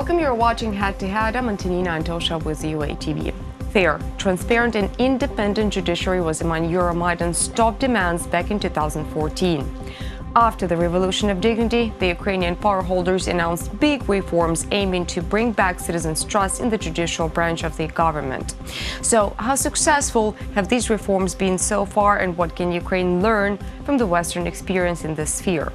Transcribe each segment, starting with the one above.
Welcome, you're watching Head to Head. I'm Antonina Antosha with UATV. Fair, transparent and independent judiciary was among Euromaidan's top demands back in 2014. After the Revolution of Dignity, the Ukrainian power holders announced big reforms aiming to bring back citizens' trust in the judicial branch of the government. So, how successful have these reforms been so far, and what can Ukraine learn from the Western experience in this sphere?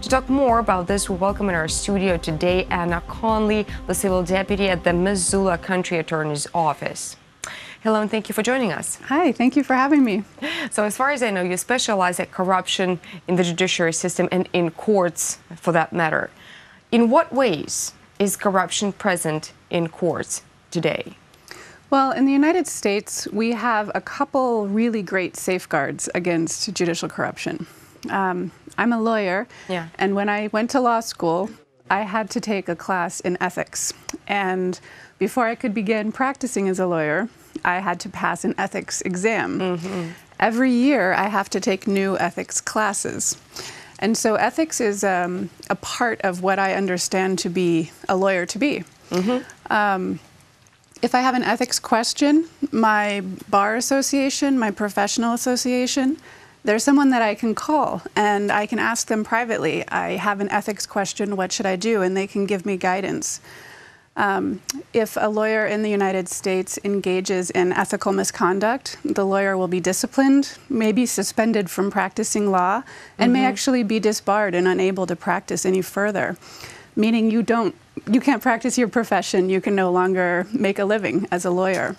To talk more about this, we welcome in our studio today Anna Conley, the civil deputy at the Missoula County Attorney's Office. Hello, and thank you for joining us. Hi, thank you for having me. So as far as I know, you specialize at corruption in the judiciary system and in courts, for that matter. In what ways is corruption present in courts today? Well, in the United States, we have a couple really great safeguards against judicial corruption. I'm a lawyer, and when I went to law school, I had to take a class in ethics. And before I could begin practicing as a lawyer, I had to pass an ethics exam. Every year, I have to take new ethics classes. And so ethics is a part of what I understand to be a lawyer to be. If I have an ethics question, my bar association, my professional association, there's someone that I can call and I can ask them privately, I have an ethics question, what should I do? And they can give me guidance. If a lawyer in the United States engages in ethical misconduct, the lawyer will be disciplined, maybe suspended from practicing law, and may actually be disbarred and unable to practice any further. Meaning you can't practice your profession, you can no longer make a living as a lawyer.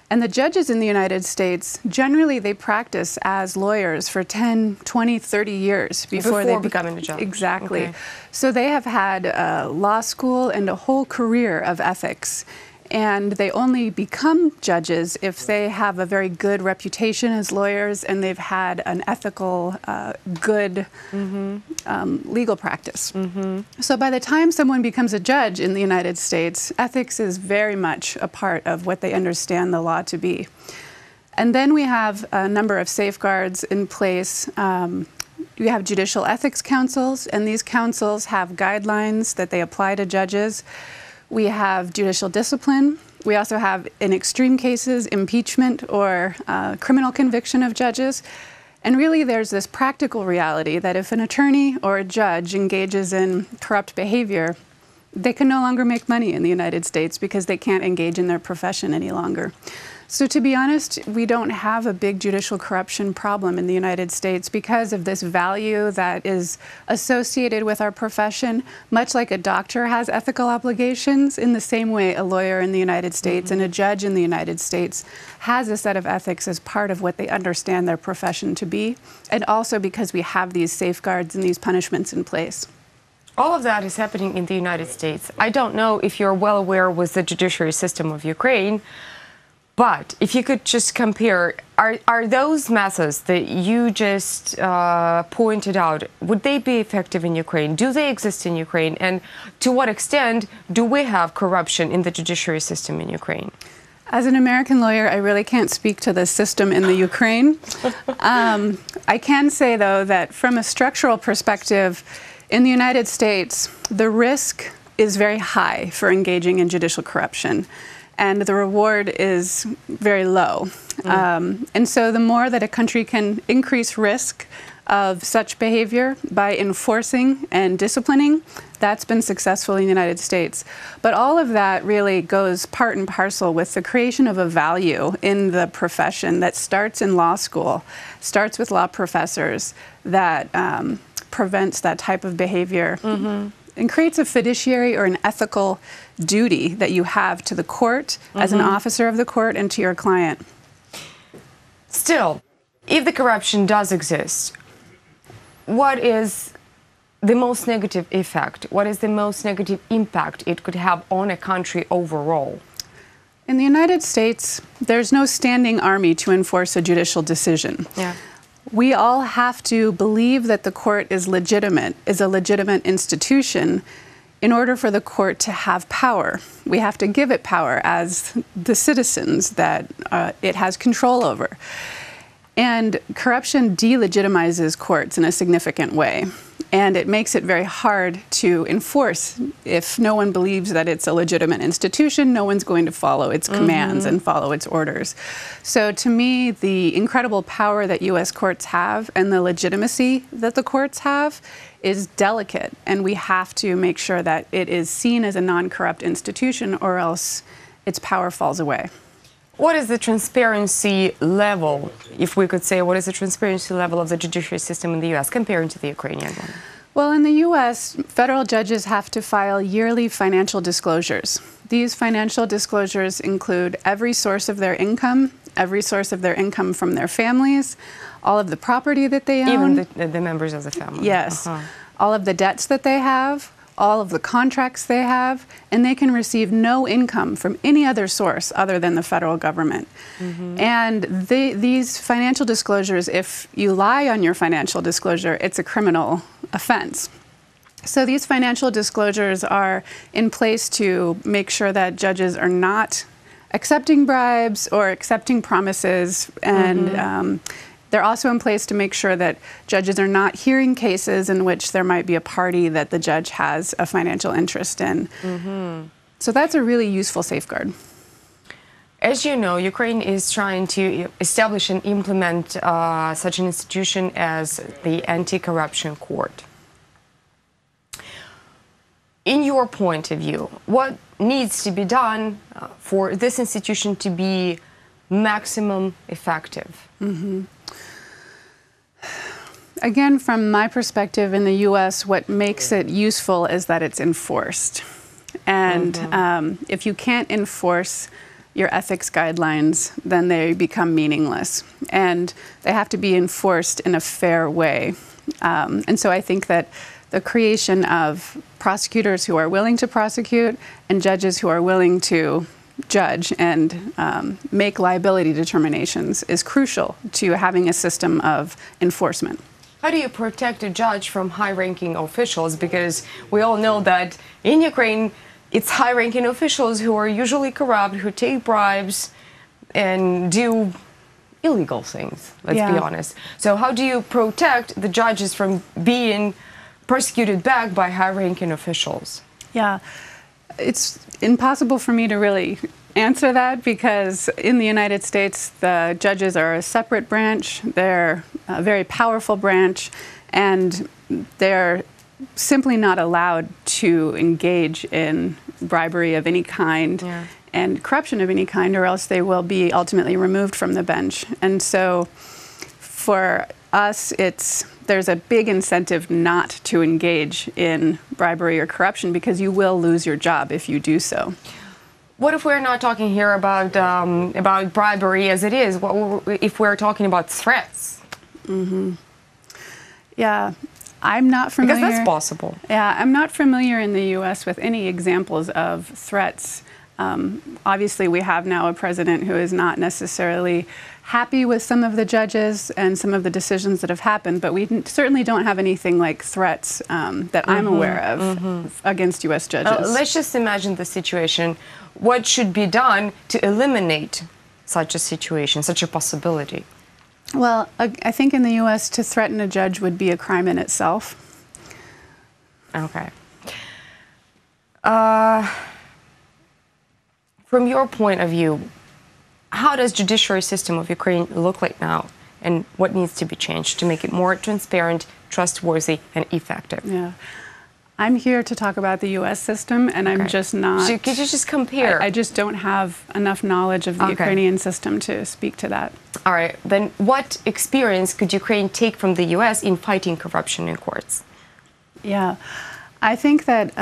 And the judges in the United States, generally they practice as lawyers for 10, 20, 30 years before they becoming a judge. Exactly. Okay. So they have had law school and a whole career of ethics. And they only become judges if they have a very good reputation as lawyers and they've had an ethical, good legal practice. So by the time someone becomes a judge in the United States, ethics is very much a part of what they understand the law to be. And then we have a number of safeguards in place. We have judicial ethics councils, and these councils have guidelines that they apply to judges. We have judicial discipline. We also have, in extreme cases, impeachment or criminal conviction of judges. And really, there's this practical reality that if an attorney or a judge engages in corrupt behavior, they can no longer make money in the United States because they can't engage in their profession any longer. So to be honest, we don't have a big judicial corruption problem in the United States because of this value that is associated with our profession. Much like a doctor has ethical obligations, in the same way a lawyer in the United States and a judge in the United States has a set of ethics as part of what they understand their profession to be, and also because we have these safeguards and these punishments in place. All of that is happening in the United States. I don't know if you're well aware with the judiciary system of Ukraine, but if you could just compare, are those methods that you just pointed out, would they be effective in Ukraine? Do they exist in Ukraine? And to what extent do we have corruption in the judiciary system in Ukraine? As an American lawyer, I really can't speak to the system in the Ukraine. I can say, though, that from a structural perspective, in the United States, the risk is very high for engaging in judicial corruption, and the reward is very low. And so the more that a country can increase risk of such behavior by enforcing and disciplining, that's been successful in the United States. But all of that really goes part and parcel with the creation of a value in the profession that starts in law school, starts with law professors, that prevents that type of behavior and creates a fiduciary or an ethical duty that you have to the court as an officer of the court and to your client. Still, if the corruption does exist, what is the most negative effect? What is the most negative impact it could have on a country overall? In the United States, there's no standing army to enforce a judicial decision. We all have to believe that the court is a legitimate institution in order for the court to have power. We have to give it power as the citizens that it has control over. And corruption delegitimizes courts in a significant way. And it makes it very hard to enforce. If no one believes that it's a legitimate institution, no one's going to follow its commands and follow its orders. So to me, the incredible power that U.S. courts have and the legitimacy that the courts have is delicate. And we have to make sure that it is seen as a non-corrupt institution, or else its power falls away. What is the transparency level, if we could say, what is the transparency level of the judiciary system in the U.S. compared to the Ukrainian one? Well, in the U.S., federal judges have to file yearly financial disclosures. These financial disclosures include every source of their income from their families, all of the property that they own. Even the members of the family. Yes. All of the debts that they have, all of the contracts they have, and they can receive no income from any other source other than the federal government. And these financial disclosures, if you lie on your financial disclosure, it's a criminal offense. So these financial disclosures are in place to make sure that judges are not accepting bribes or accepting promises, and they're also in place to make sure that judges are not hearing cases in which there might be a party that the judge has a financial interest in. So that's a really useful safeguard. As you know, Ukraine is trying to establish and implement such an institution as the Anti-Corruption Court. In your point of view, what needs to be done for this institution to be maximum effective? Again, from my perspective in the U.S., what makes it useful is that it's enforced. And if you can't enforce your ethics guidelines, then they become meaningless. And they have to be enforced in a fair way. And so I think that the creation of prosecutors who are willing to prosecute and judges who are willing to judge and make liability determinations is crucial to having a system of enforcement. How do you protect a judge from high-ranking officials? Because we all know that in Ukraine, it's high-ranking officials who are usually corrupt, who take bribes and do illegal things, let's be honest. So how do you protect the judges from being persecuted back by high-ranking officials? Yeah, it's impossible for me to really answer that, because in the United States, the judges are a separate branch. They're a very powerful branch, and they're simply not allowed to engage in bribery of any kind and corruption of any kind, or else they will be ultimately removed from the bench. And so for us, there's a big incentive not to engage in bribery or corruption, because you will lose your job if you do so. What if we're not talking here about bribery as it is? What if we're talking about threats? Yeah, I'm not familiar. Because that's possible. Yeah, I'm not familiar in the U.S. with any examples of threats. Obviously, we have now a president who is not necessarily happy with some of the judges and some of the decisions that have happened, but we certainly don't have anything like threats that I'm aware of against U.S. judges. Let's just imagine the situation. What should be done to eliminate such a situation, such a possibility? Well, I think in the U.S. to threaten a judge would be a crime in itself. Okay. From your point of view, how does the judiciary system of Ukraine look like now, and what needs to be changed to make it more transparent, trustworthy, and effective? Yeah. I'm here to talk about the U.S. system, and I'm just not... So could you just compare? I just don't have enough knowledge of the Ukrainian system to speak to that. All right. Then what experience could Ukraine take from the U.S. in fighting corruption in courts? Yeah. I think that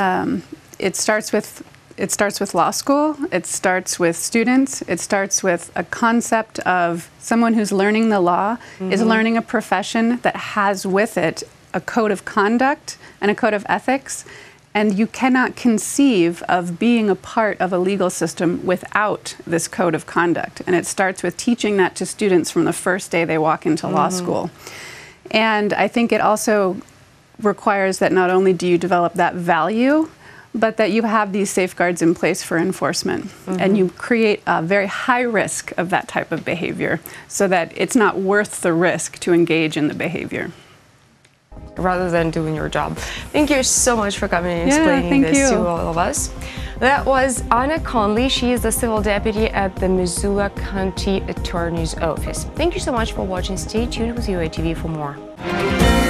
it starts with law school. It starts with students. It starts with a concept of someone who's learning the law is learning a profession that has with it a code of conduct and a code of ethics, and you cannot conceive of being a part of a legal system without this code of conduct. And it starts with teaching that to students from the first day they walk into law school. And I think it also requires that not only do you develop that value, but that you have these safeguards in place for enforcement. And you create a very high risk of that type of behavior so that it's not worth the risk to engage in the behavior. rather than doing your job. Thank you so much for coming and explaining this to all of us. That was Anna Conley. She is the civil deputy at the Missoula County Attorney's Office. Thank you so much for watching. Stay tuned with UATV for more.